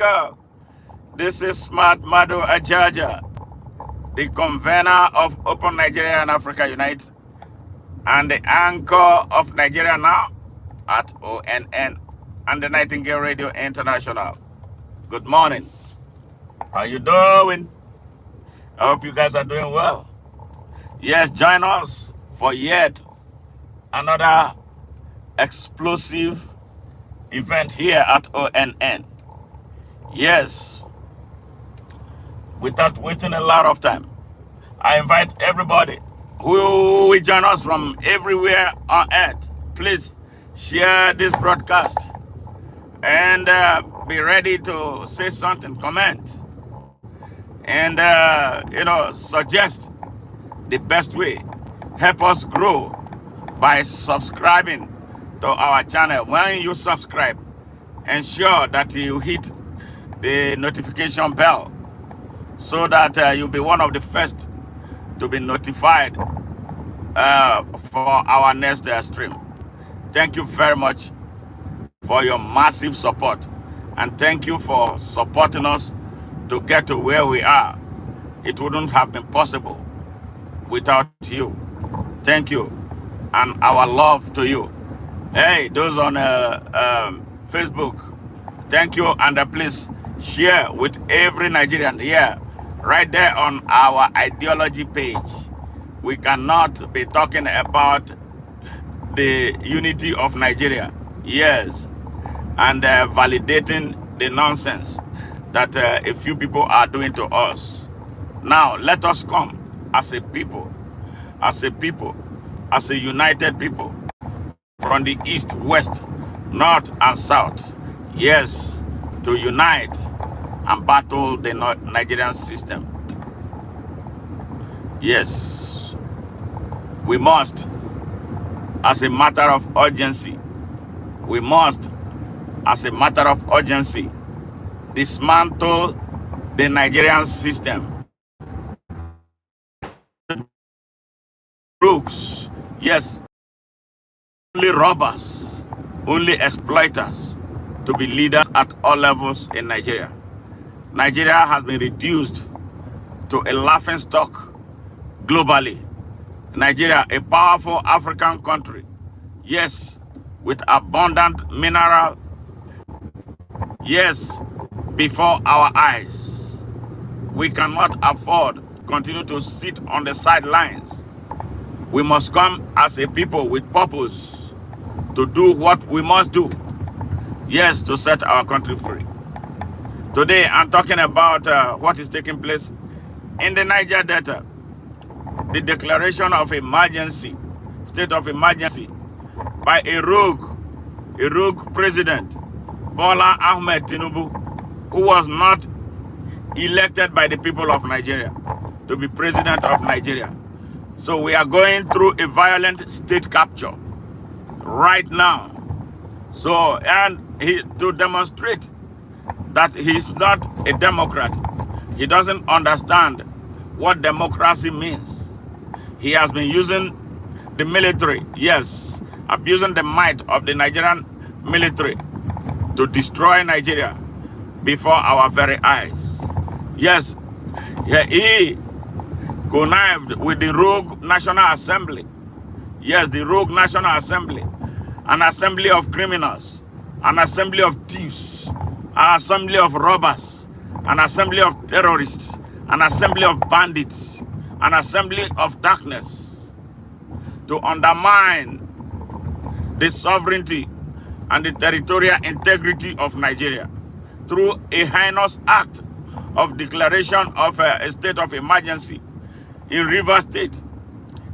go. This is Smart Madu Ajaja, the convener of Open Nigeria and Africa Unite, and the anchor of Nigeria Now at ONN and the Nightingale Radio International. Good morning. How you doing? I hope you guys are doing well. Yes, join us for yet another explosive event here at ONN. Yes, without wasting a lot of time, I invite everybody who will join us from everywhere on earth. Please share this broadcast and be ready to say something, comment, and suggest the best way. Help us grow by subscribing to our channel. When you subscribe, ensure that you hit the notification bell so that you'll be one of the first to be notified for our next stream. Thank you very much for your massive support, and thank you for supporting us to get to where we are. It wouldn't have been possible without you. Thank you, and our love to you. Hey, those on Facebook, thank you, and please share with every Nigerian. Yeah, right there on our ideology page. We cannot be talking about the unity of Nigeria. Yes, and validating the nonsense that a few people are doing to us. Now, let us come as a people, as a people, as a united people from the east, west, north, and south. Yes, to unite and battle the Nigerian system. Yes, we must, as a matter of urgency, we must, as a matter of urgency, dismantle the Nigerian system. Crooks, yes, only robbers, only exploiters to be leaders at all levels in Nigeria. Nigeria has been reduced to a laughingstock globally. Nigeria, a powerful African country, yes, with abundant mineral, yes, before our eyes. We cannot afford to continue to sit on the sidelines. We must come as a people with purpose to do what we must do, yes, to set our country free. Today, I'm talking about what is taking place in the Niger Delta. The declaration of emergency, state of emergency, by a rogue president, Bola Ahmed Tinubu, who was not elected by the people of Nigeria to be president of Nigeria. So we are going through a violent state capture right now. So, and to demonstrate that he's not a Democrat, he doesn't understand what democracy means. He has been using the military, yes, abusing the might of the Nigerian military to destroy Nigeria before our very eyes. Yes, he connived with the rogue National Assembly. Yes, the rogue National Assembly, an assembly of criminals, an assembly of thieves, an assembly of robbers, an assembly of terrorists, an assembly of bandits, an assembly of darkness, to undermine the sovereignty and the territorial integrity of Nigeria through a heinous act of declaration of a state of emergency in Rivers State,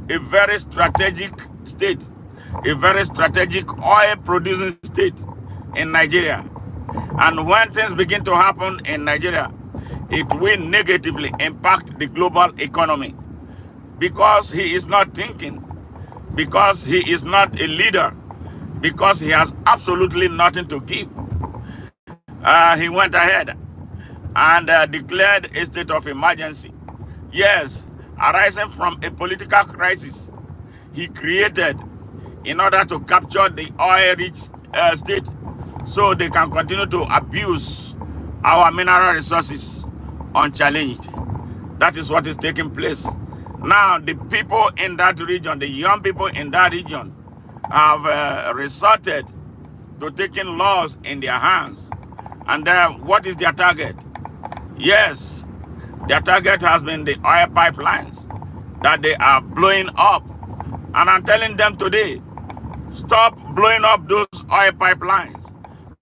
a very strategic state, a very strategic oil-producing state in Nigeria. And when things begin to happen in Nigeria, it will negatively impact the global economy, because he is not thinking, because he is not a leader, because he has absolutely nothing to give. He went ahead and declared a state of emergency. Yes, arising from a political crisis he created in order to capture the oil-rich state so they can continue to abuse our mineral resources unchallenged. That is what is taking place. Now, the people in that region, the young people in that region, have resorted to taking laws in their hands. And what is their target? Yes, their target has been the oil pipelines that they are blowing up. And I'm telling them today, stop blowing up those oil pipelines,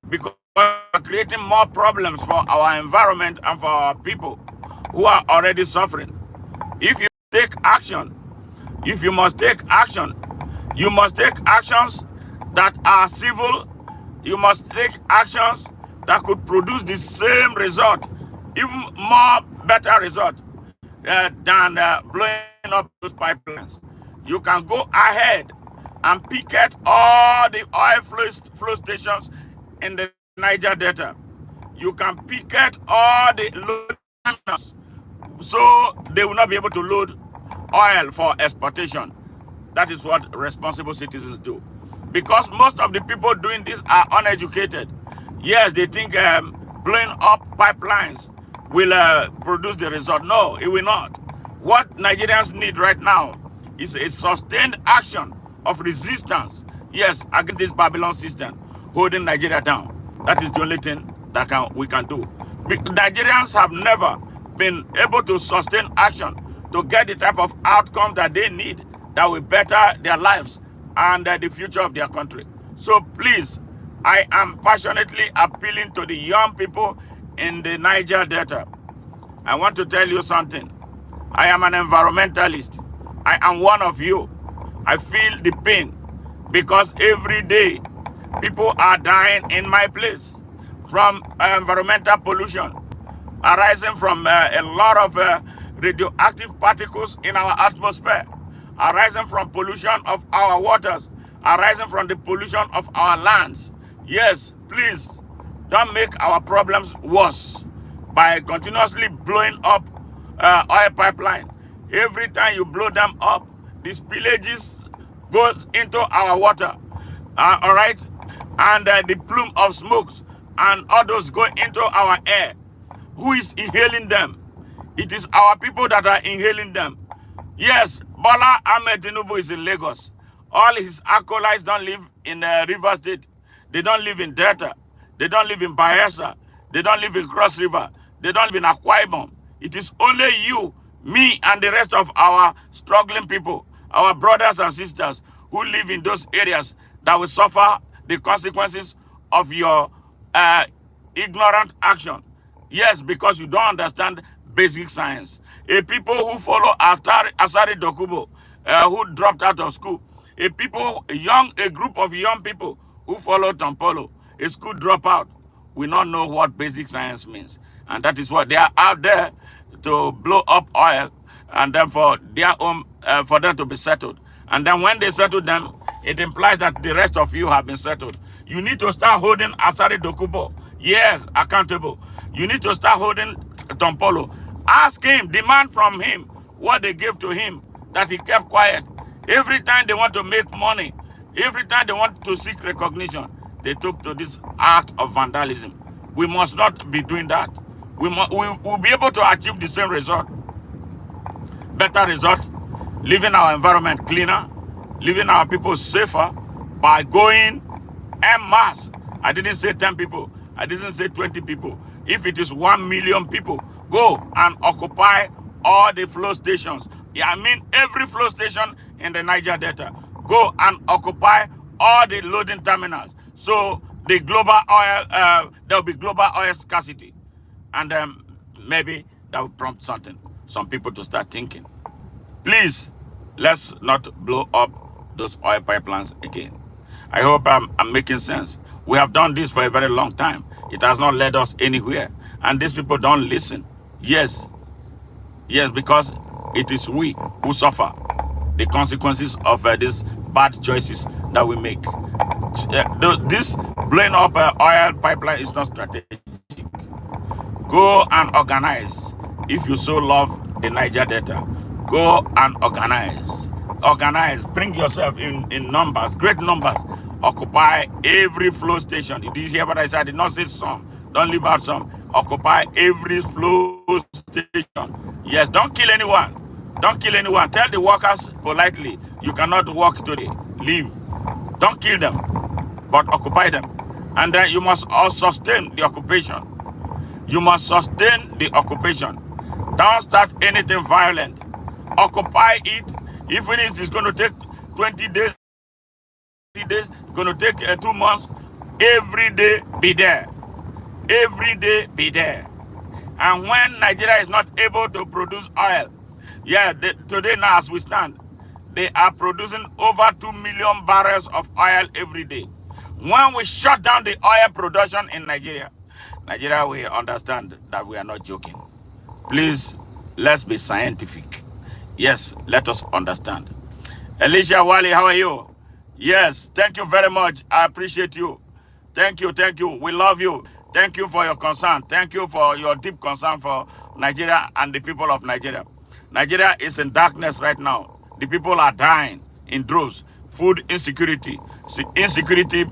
because we're creating more problems for our environment and for our people who are already suffering. If you take action, if you must take action, you must take actions that are civil. You must take actions that could produce the same result, even more better result than blowing up those pipelines. You can go ahead and picket all the oil flow stations in the Niger Delta. You can picket all the load terminals so they will not be able to load oil for exportation. That is what responsible citizens do. Because most of the people doing this are uneducated. Yes, they think blowing up pipelines will produce the result. No, it will not. What Nigerians need right now is a sustained action of resistance, yes, against this Babylon system holding Nigeria down. That is the only thing that we can do. Nigerians have never been able to sustain action to get the type of outcomes that they need that will better their lives and the future of their country. So please, I am passionately appealing to the young people in the Niger Delta. I want to tell you something. I am an environmentalist. I am one of you. I feel the pain because every day people are dying in my place from environmental pollution arising from a lot of radioactive particles in our atmosphere, arising from pollution of our waters, arising from the pollution of our lands. Yes, please, don't make our problems worse by continuously blowing up oil pipeline. Every time you blow them up, the spillages goes into our water, all right? And the plume of smokes and others go into our air. Who is inhaling them? It is our people that are inhaling them. Yes, Bola Ahmed Tinubu is in Lagos. All his acolytes don't live in River State. They don't live in Delta. They don't live in Bayelsa. They don't live in Cross River. They don't live in Akwa Ibom. It is only you, me, and the rest of our struggling people, our brothers and sisters who live in those areas that will suffer the consequences of your ignorant action. Yes, because you don't understand basic science. A people who follow Asari Dokubo, who dropped out of school. A group of young people who follow Tampolo, a school dropout, will not know what basic science means. And that is what they are out there to blow up oil and then for their own, for them to be settled. And then when they settle them, it implies that the rest of you have been settled. You need to start holding Asari Dokubo, yes, accountable. You need to start holding Tompolo. Ask him, demand from him what they gave to him that he kept quiet. Every time they want to make money, every time they want to seek recognition, they took to this act of vandalism. We must not be doing that. We will be able to achieve the same result, better result, leaving our environment cleaner, leaving our people safer by going en masse. I didn't say 10 people. I didn't say 20 people. If it is 1 million people, go and occupy all the flow stations. Yeah, I mean every flow station in the Niger Delta. Go and occupy all the loading terminals. So the global oil, there will be global oil scarcity. And maybe that will prompt some people to start thinking. Please, let's not blow up those oil pipelines again. I hope I'm making sense. We have done this for a very long time. It has not led us anywhere. And these people don't listen. Yes, because it is we who suffer the consequences of these bad choices that we make. This blowing up oil pipeline is not strategic. Go and organize. If you so love the Niger Delta, go and organize. Organize. Bring yourself in numbers, great numbers. Occupy every flow station. Did you hear what I said? I did not say some. Don't leave out some. Occupy every flow station. Yes, don't kill anyone. Don't kill anyone. Tell the workers politely, you cannot work today. Leave. Don't kill them, but occupy them. And then you must also sustain the occupation. You must sustain the occupation. Don't start anything violent. Occupy it. Even if it's going to take 20 days, 30 days, going to take 2 months, every day be there. Every day be there. And when Nigeria is not able to produce oil, today now as we stand, they are producing over 2 million barrels of oil every day. When we shut down the oil production in Nigeria, Nigeria will understand that we are not joking. Please, let's be scientific. Yes, let us understand. Alicia Wali, how are you? Yes, thank you very much. I appreciate you. Thank you, thank you. We love you. Thank you for your concern. Thank you for your deep concern for Nigeria and the people of Nigeria. Nigeria is in darkness right now. The people are dying in droves. Food insecurity, insecurity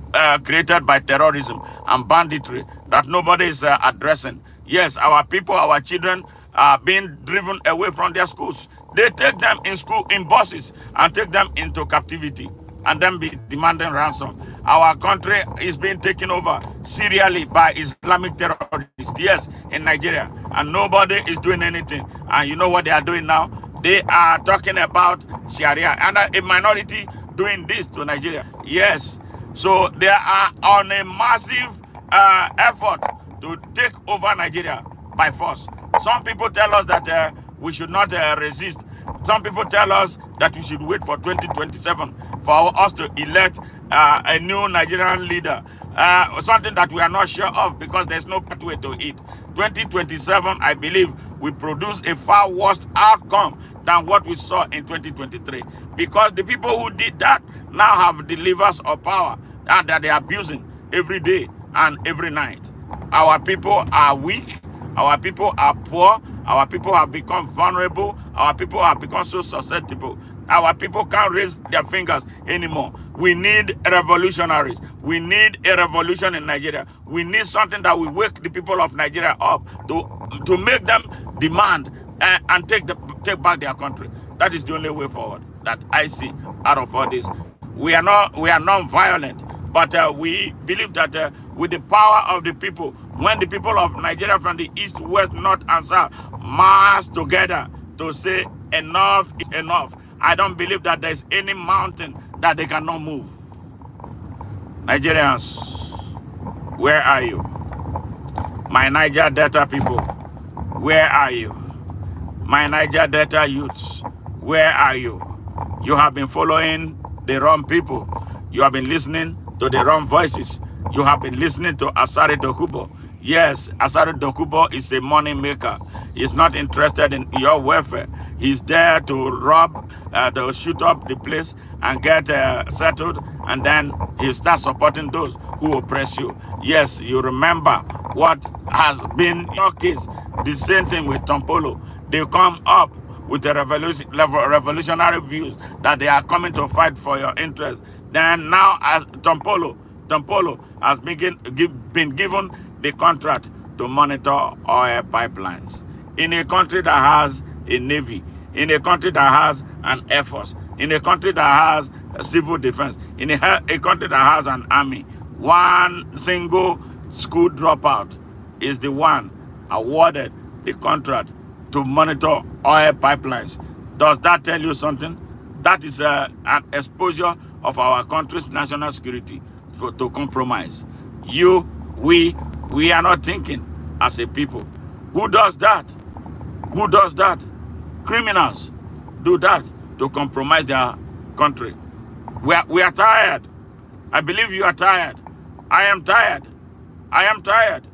created by terrorism and banditry that nobody is addressing. Yes, our people, our children are being driven away from their schools. They take them in school in buses and take them into captivity and then be demanding ransom. Our country is being taken over serially by Islamic terrorists, yes, in Nigeria, and nobody is doing anything. And you know what they are doing now? They are talking about Sharia, and a minority doing this to Nigeria. Yes, so they are on a massive effort to take over Nigeria by force. Some people tell us that we should not resist. Some people tell us that we should wait for 2027 for us to elect a new Nigerian leader. Something that we are not sure of because there's no pathway to it. 2027, I believe, will produce a far worse outcome than what we saw in 2023. Because the people who did that now have the levers of power and that they are abusing every day and every night. Our people are weak. Our people are poor. Our people have become vulnerable. Our people have become so susceptible. Our people can't raise their fingers anymore. We need revolutionaries. We need a revolution in Nigeria. We need something that will wake the people of Nigeria up to make them demand and take back their country. That is the only way forward that I see out of all this. We are non-violent, but we believe that with the power of the people, when the people of Nigeria from the east, west, north, and south mass together to say enough is enough, I don't believe that there's any mountain that they cannot move. Nigerians, where are you? My Niger Delta people, where are you? My Niger Delta youths, where are you? You have been following the wrong people. You have been listening to the wrong voices. You have been listening to Asari Dokubo. Yes, Asari Dokubo is a money maker. He's not interested in your welfare. He's there to rob, to shoot up the place and get settled, and then he starts supporting those who oppress you. Yes, you remember what has been your case. The same thing with Tompolo. They come up with the revolutionary views that they are coming to fight for your interest. Then now, as Tompolo has been given the contract to monitor oil pipelines in a country that has a navy, in a country that has an air force, in a country that has a civil defense, in a country that has an army. One single school dropout is the one awarded the contract to monitor oil pipelines. Does that tell you something? That is an exposure of our country's national security to compromise. We are not thinking as a people. Who does that? Who does that? Criminals do that to compromise their country. We are tired. I believe you are tired. I am tired. I am tired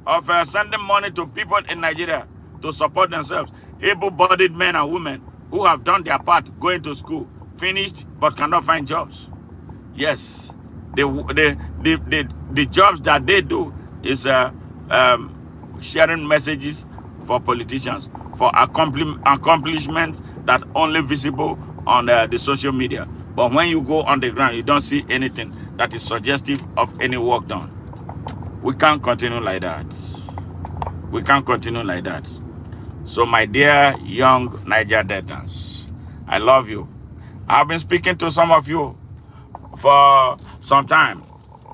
of sending money to people in Nigeria to support themselves. Able-bodied men and women who have done their part going to school, finished, but cannot find jobs. Yes, the jobs that they do is sharing messages for politicians, for accomplishments that only visible on the social media. But when you go on the ground, you don't see anything that is suggestive of any work done. We can't continue like that. We can't continue like that. So, my dear young Niger Deltans, I love you. I've been speaking to some of you for some time.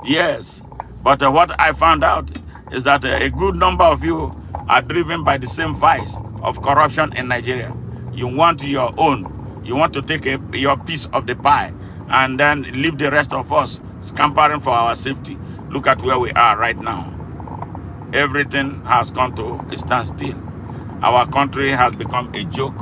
Yes. But what I found out is that a good number of you are driven by the same vice of corruption in Nigeria. You want your own. You want to take your piece of the pie and then leave the rest of us scampering for our safety. Look at where we are right now. Everything has come to a standstill. Our country has become a joke.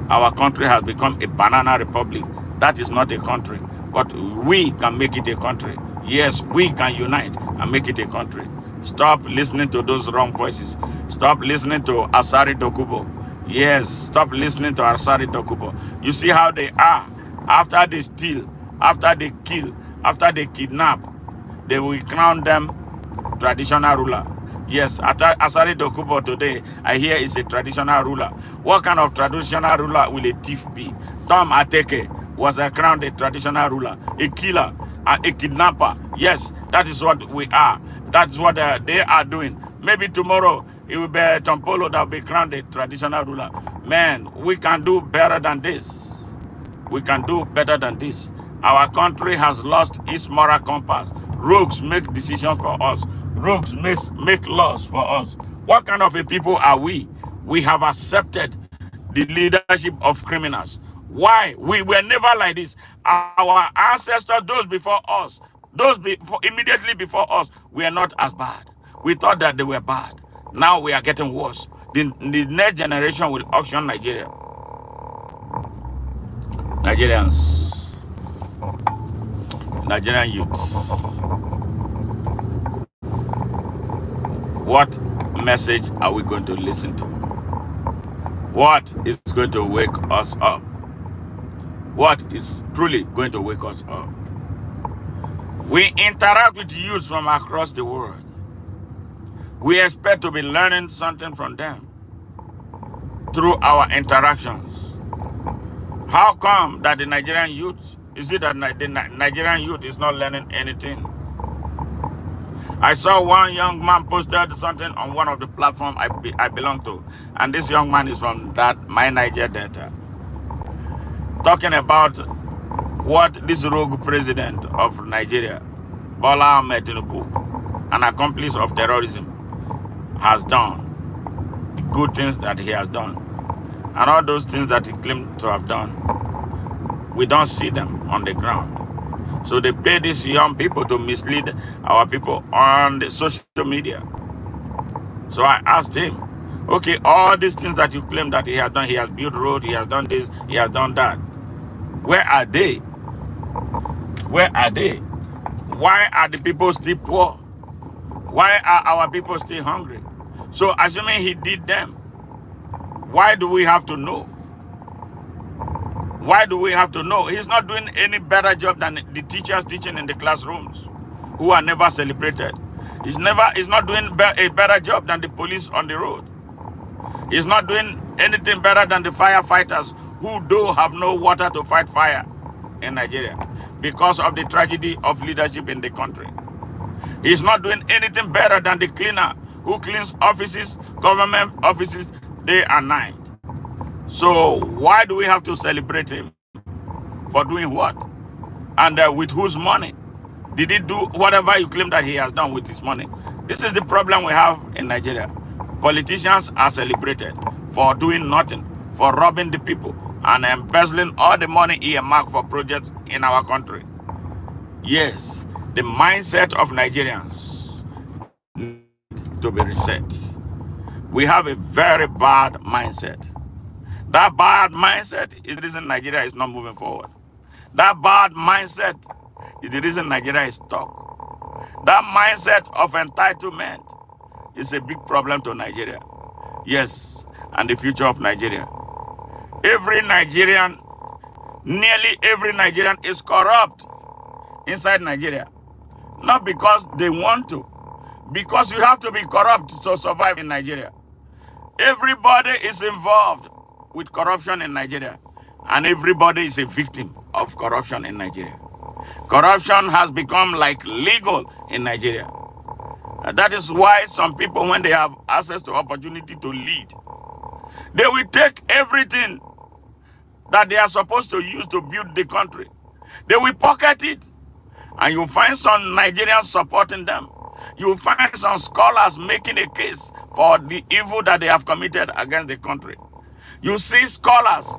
Our country has become a banana republic. That is not a country, but we can make it a country. Yes, we can unite and make it a country. Stop listening to those wrong voices. Stop listening to Asari Dokubo. Yes, stop listening to Asari Dokubo. You see how they are. After they steal, after they kill, after they kidnap, they will crown them traditional ruler. Yes, Asari Dokubo today, I hear is a traditional ruler. What kind of traditional ruler will a thief be? Tom Ateke was crowned a traditional ruler, a killer, a kidnapper. Yes, that is what we are. That's what they are doing. Maybe tomorrow it will be Tompolo that will be crowned a traditional ruler. Man, we can do better than this. We can do better than this. Our country has lost its moral compass. Rogues make decisions for us. Rogues make laws for us. What kind of a people are we? We have accepted the leadership of criminals. Why? We were never like this. Our ancestors, those before us, immediately before us, were not as bad. We thought that they were bad. Now we are getting worse. The next generation will auction Nigeria. Nigerian youth. What message are we going to listen to? What is going to wake us up? What is truly going to wake us up? We interact with youths from across the world. We expect to be learning something from them through our interactions. How come that the Nigerian youth, is it that the Nigerian youth is not learning anything? I saw one young man posted something on one of the platforms I belong to, and this young man is from my Niger Delta, talking about what this rogue president of Nigeria, Bola Ahmed Tinubu, an accomplice of terrorism, has done. The good things that he has done, and all those things that he claimed to have done, we don't see them on the ground. So they pay these young people to mislead our people on the social media. So I asked him, okay, all these things that you claim that he has done, he has built road, he has done this, he has done that. Where are they? Where are they? Why are the people still poor? Why are our people still hungry? So assuming he did them, why do we have to know? Why do we have to know? He's not doing any better job than the teachers teaching in the classrooms who are never celebrated. He's not doing a better job than the police on the road. He's not doing anything better than the firefighters who do have no water to fight fire in Nigeria because of the tragedy of leadership in the country. He's not doing anything better than the cleaner who cleans offices, government offices, day and night. So why do we have to celebrate him? For doing what? And with whose money? Did he do whatever you claim that he has done with his money? This is the problem we have in Nigeria. Politicians are celebrated for doing nothing, for robbing the people and embezzling all the money earmarked for projects in our country. Yes, the mindset of Nigerians needs to be reset. We have a very bad mindset. That bad mindset is the reason Nigeria is not moving forward. That bad mindset is the reason Nigeria is stuck. That mindset of entitlement is a big problem to Nigeria. Yes, and the future of Nigeria. Nearly every Nigerian is corrupt inside Nigeria. Not because they want to, because you have to be corrupt to survive in Nigeria. Everybody is involved with corruption in Nigeria, and everybody is a victim of corruption in Nigeria. Corruption has become like legal in Nigeria, And that is why some people, when they have access to opportunity to lead, they will take everything that they are supposed to use to build the country. They will pocket it. And you'll find some Nigerians supporting them. You'll find some scholars making a case for the evil that they have committed against the country. You see scholars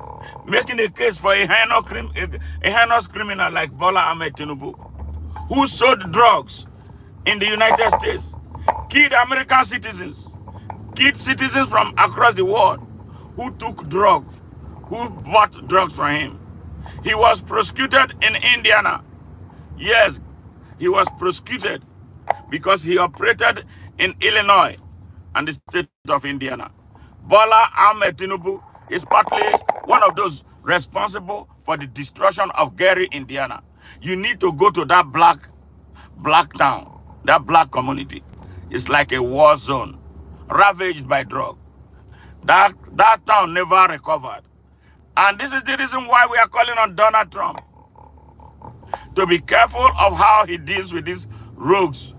making a case for a heinous criminal like Bola Ahmed Tinubu, who sold drugs in the United States, killed American citizens, killed citizens from across the world who took drugs, who bought drugs from him. He was prosecuted in Indiana. Yes, he was prosecuted because he operated in Illinois and the state of Indiana. Bola Ahmed Tinubu is partly one of those responsible for the destruction of Gary, Indiana. You need to go to that black town, that black community. It's like a war zone, ravaged by drug. That town never recovered. And this is the reason why we are calling on Donald Trump to be careful of how he deals with these rogues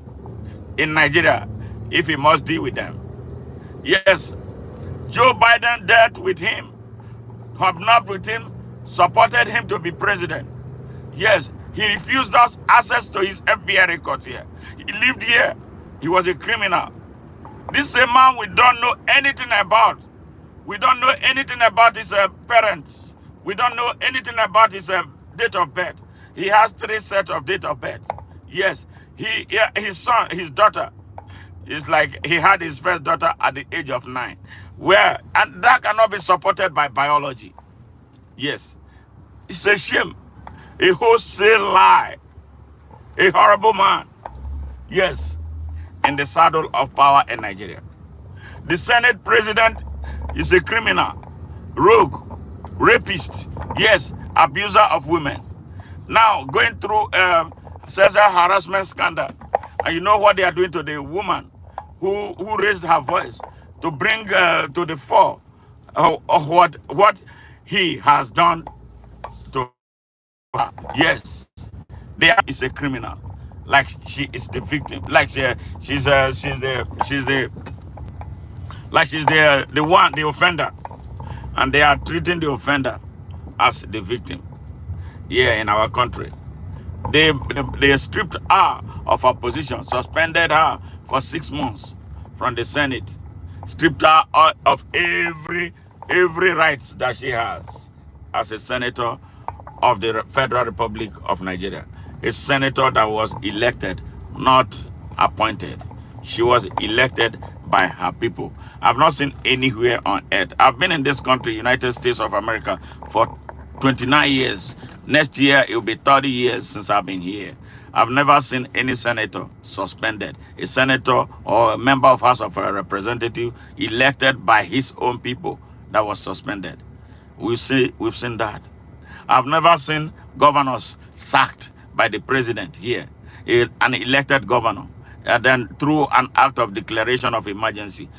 in Nigeria, if he must deal with them. Yes, Joe Biden dealt with him, hobnobbed with him, supported him to be president. Yes, he refused us access to his FBI records here. He lived here. He was a criminal. This is a man we don't know anything about. We don't know anything about his parents. We don't know anything about his date of birth. He has 3 sets of date of birth. Yes, his daughter, is like he had his first daughter at the age of 9. And that cannot be supported by biology. Yes, it's a shame, a wholesale lie, a horrible man. Yes, in the saddle of power in Nigeria. The Senate president is a criminal, rogue, rapist, yes, abuser of women. Now going through sexual harassment scandal, and you know what they are doing to the woman who raised her voice to bring to the fore of what he has done to her. Yes, is a criminal, like she is the victim, like she's the offender, and they are treating the offender as the victim. Here in our country, they stripped her of her position, suspended her for 6 months from the Senate, stripped her of every rights that she has as a senator of the Federal Republic of Nigeria, a senator that was elected, not appointed. She was elected by her people. I've not seen anywhere on earth. I've been in this country, United States of America, for 29 years. Next year, it will be 30 years since I've been here. I've never seen any senator suspended. A senator or a member of House of Representatives elected by his own people that was suspended. We've seen that. I've never seen governors sacked by the president here, an elected governor, and then through an act of declaration of emergency.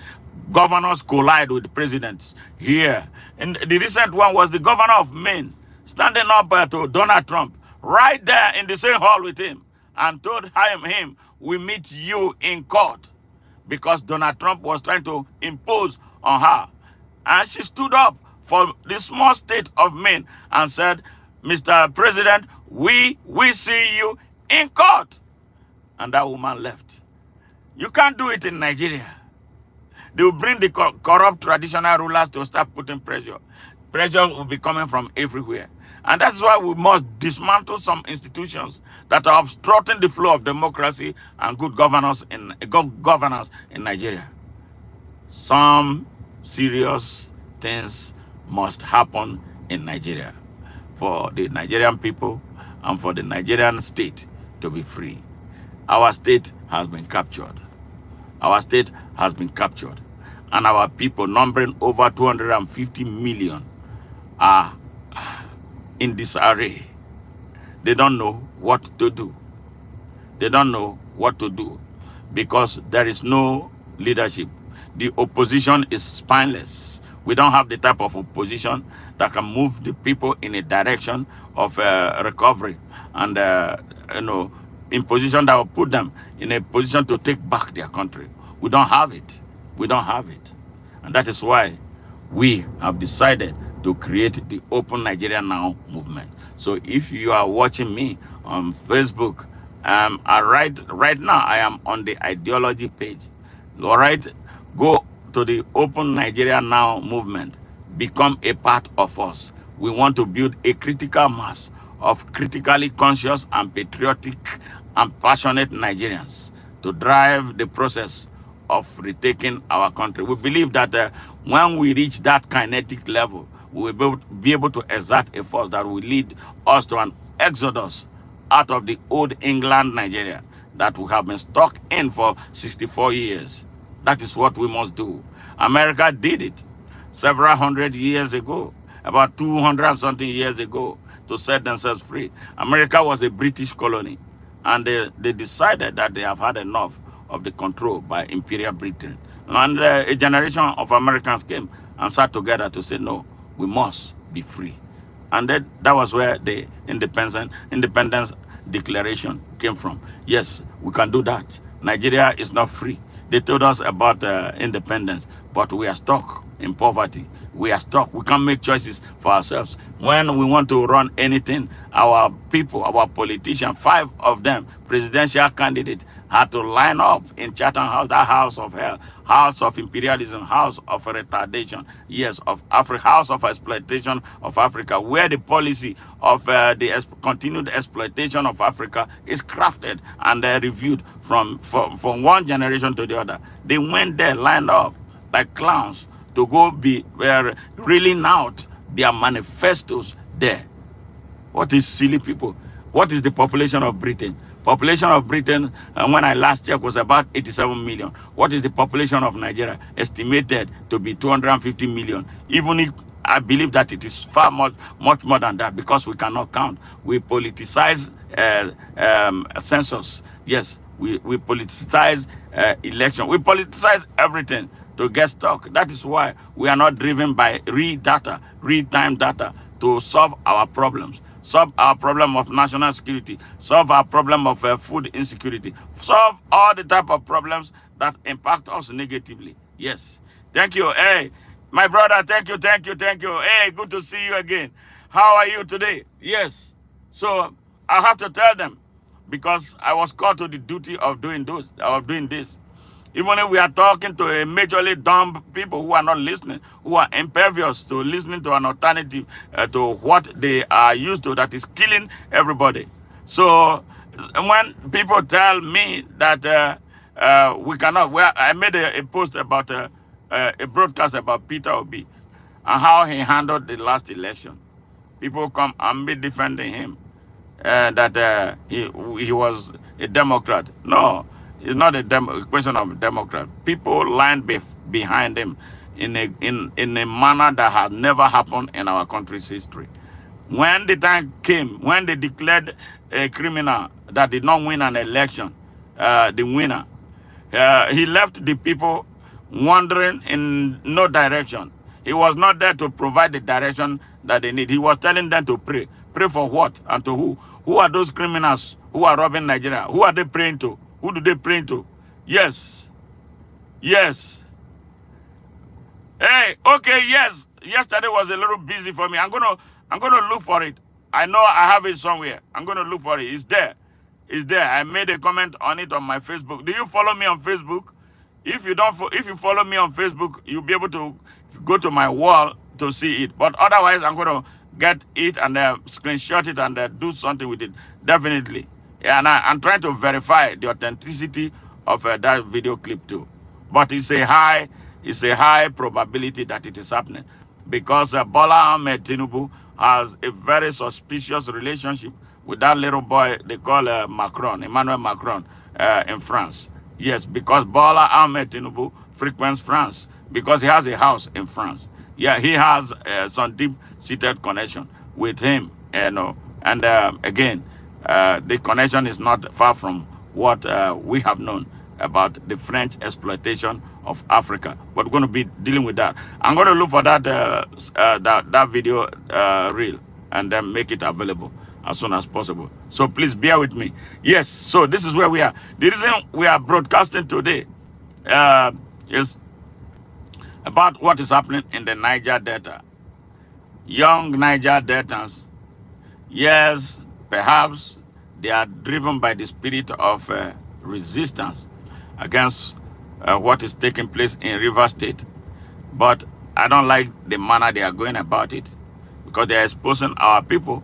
Governors collide with presidents here. And the recent one was the governor of Maine, standing up to Donald Trump, right there in the same hall with him, and told him, we meet you in court, because Donald Trump was trying to impose on her. And she stood up for the small state of Maine and said, Mr. President, we see you in court. And that woman left. You can't do it in Nigeria. They will bring the corrupt traditional rulers to start putting pressure. Pressure will be coming from everywhere. And that's why we must dismantle some institutions that are obstructing the flow of democracy and good governance in Nigeria. Some serious things must happen in Nigeria for the Nigerian people and for the Nigerian state to be free. Our state has been captured. Our state has been captured. And our people, numbering over 250 million, are in disarray. They don't know what to do. They don't know what to do because there is no leadership. The opposition is spineless. We don't have the type of opposition that can move the people in a direction of recovery and in position that will put them in a position to take back their country. We don't have it. We don't have it. And that is why we have decided to create the Open Nigeria Now movement. So if you are watching me on Facebook, right now I am on the ideology page. All right, go to the Open Nigeria Now movement. Become a part of us. We want to build a critical mass of critically conscious and patriotic and passionate Nigerians to drive the process of retaking our country. We believe that when we reach that kinetic level, we will be able to exert a force that will lead us to an exodus out of the old England Nigeria that we have been stuck in for 64 years. That is what we must do. America did it several hundred years ago, about 200 and something years ago, to set themselves free. America was a British colony, and they decided that they have had enough of the control by Imperial Britain. And a generation of Americans came and sat together to say, no, we must be free. And that was where the independence declaration came from. Yes, we can do that. Nigeria is not free. They told us about independence, but we are stuck in poverty. We are stuck. We can't make choices for ourselves. When we want to run anything, our people, our politicians, 5 of them, presidential candidates, had to line up in Chatham House, that house of hell, house of imperialism, house of retardation, yes, of Africa, house of exploitation of Africa, where the policy of the continued exploitation of Africa is crafted and reviewed from one generation to the other. They went there, lined up like clowns to go be reeling out their manifestos there. What is silly people? What is the population of Britain? Population of Britain, when I last checked, was about 87 million. What is the population of Nigeria? Estimated to be 250 million. Even if I believe that it is far much more than that, because we cannot count. We politicize census. Yes, we politicize election. We politicize everything to get stuck. That is why we are not driven by real-time data to solve our problems. Solve our problem of national security, solve our problem of food insecurity, solve all the type of problems that impact us negatively. Yes. Thank you. Hey, my brother, thank you. Hey, good to see you again. How are you today? Yes. So I have to tell them, because I was called to the duty of doing this. Even if we are talking to a majorly dumb people who are not listening, who are impervious to listening to an alternative to what they are used to, that is killing everybody. So when people tell me that we cannot, I made a post about a broadcast about Peter Obi and how he handled the last election. People come and be defending him, that he was a Democrat. No. It's not a question of Democrat. People lined behind him in a manner that has never happened in our country's history. When the time came, when they declared a criminal that did not win an election, the winner, he left the people wandering in no direction. He was not there to provide the direction that they need. He was telling them to pray. Pray for what and to who? Who are those criminals who are robbing Nigeria? Who are they praying to? Who do they pray to? Yes. Yes. Hey, okay, yes. Yesterday was a little busy for me. I'm gonna look for it. I know I have it somewhere. I'm gonna look for it. It's there. It's there. I made a comment on it on my Facebook. Do you follow me on Facebook? If you follow me on Facebook, you'll be able to go to my wall to see it. But otherwise, I'm gonna get it and screenshot it and do something with it. Definitely. Yeah, and I'm trying to verify the authenticity of that video clip too. But it's a high probability that it is happening, because Bola Ahmed Tinubu has a very suspicious relationship with that little boy they call Emmanuel Macron in France. Yes, because Bola Ahmed Tinubu frequents France because he has a house in France. Yeah, he has some deep-seated connection with him, you know. And again, the connection is not far from what we have known about the French exploitation of Africa. But we're going to be dealing with that. I'm going to look for that video reel and then make it available. as soon as possible. So please bear with me. Yes, so this is where we are. The reason we are broadcasting today uh, is about what is happening in the Niger Delta. Young Niger Deltans, yes, perhaps they are driven by the spirit of resistance against what is taking place in River State. But I don't like the manner they are going about it, because they are exposing our people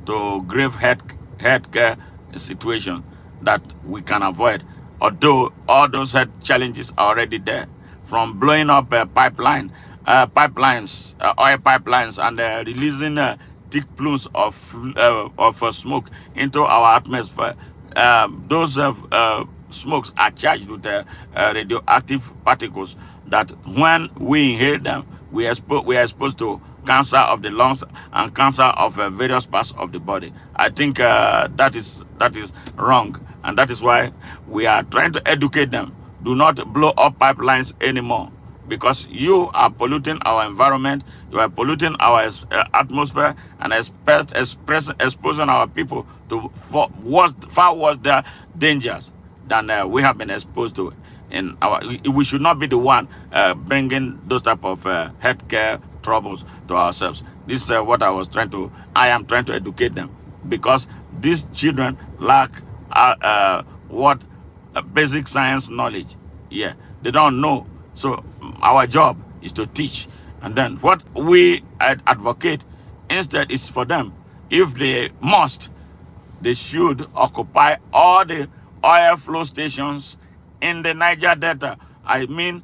to grave health care situation that we can avoid. Although all those health challenges are already there, from blowing up oil pipelines, and releasing thick plumes of smoke into our atmosphere. Those smokes are charged with radioactive particles that, when we inhale them, we are exposed to cancer of the lungs and cancer of various parts of the body. I think that is wrong, and that is why we are trying to educate them. Do not blow up pipelines anymore, because you are polluting our environment, you are polluting our atmosphere, and exposing our people to far worse dangers than we have been exposed to. We should not be the one bringing those type of healthcare troubles to ourselves. This is what I am trying to educate them, because these children lack what basic science knowledge. Yeah, they don't know. So our job is to teach, and then what we advocate instead is for them, if they must, they should occupy all the oil flow stations in the Niger Delta. I mean,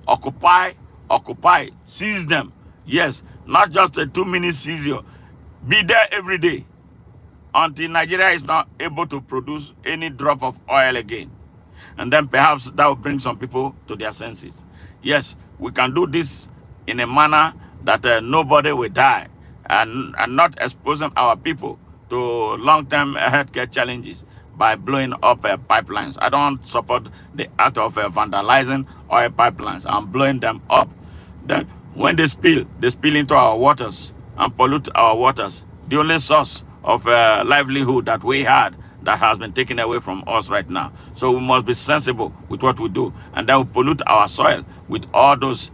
occupy, seize them. Yes, not just a 2-minute seizure. Be there every day until Nigeria is not able to produce any drop of oil again. And then perhaps that will bring some people to their senses. Yes, we can do this in a manner that nobody will die, and not exposing our people to long-term healthcare challenges by blowing up pipelines. I don't support the act of vandalizing oil pipelines and blowing them up. Then when they spill into our waters and pollute our waters, the only source of livelihood that we had, that has been taken away from us right now. So we must be sensible with what we do, and then we pollute our soil with all those,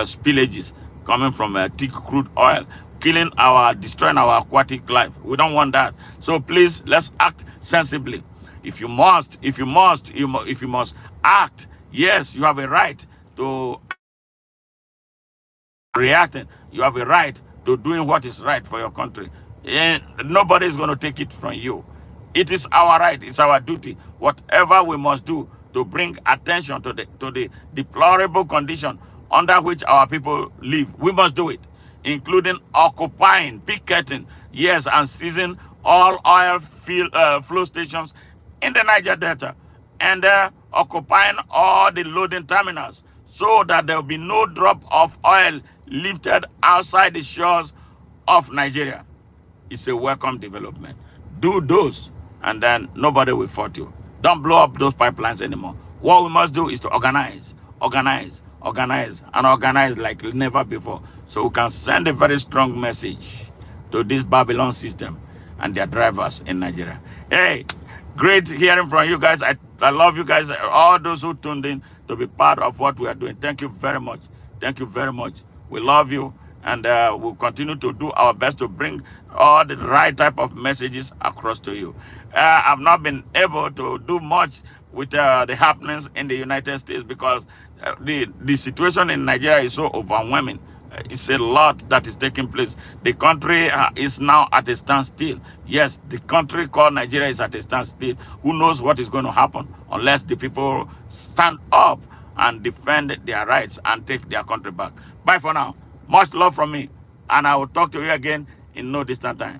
spillages coming from thick crude oil, destroying our aquatic life. We don't want that. So please, let's act sensibly. If you must act, yes, you have a right to reacting. You have a right to doing what is right for your country. And nobody is going to take it from you. It is our right, it's our duty. Whatever we must do to bring attention to the deplorable condition under which our people live, we must do it, including occupying, picketing, yes, and seizing all oil flow stations in the Niger Delta, and occupying all the loading terminals, so that there will be no drop of oil lifted outside the shores of Nigeria. It's a welcome development. Do those, and then nobody will fault you. Don't blow up those pipelines anymore. What we must do is to organize like never before, so we can send a very strong message to this Babylon system and their drivers in Nigeria. Hey, great hearing from you guys. I love you guys, all those who tuned in to be part of what we are doing. Thank you very much. Thank you very much. We love you, and we'll continue to do our best to bring all the right type of messages across to you. I've not been able to do much with the happenings in the United States, because the situation in Nigeria is so overwhelming. It's a lot that is taking place. The country is now at a standstill. Yes, the country called Nigeria is at a standstill. Who knows what is going to happen unless the people stand up and defend their rights and take their country back. Bye for now. Much love from me, and I will talk to you again in no distant time.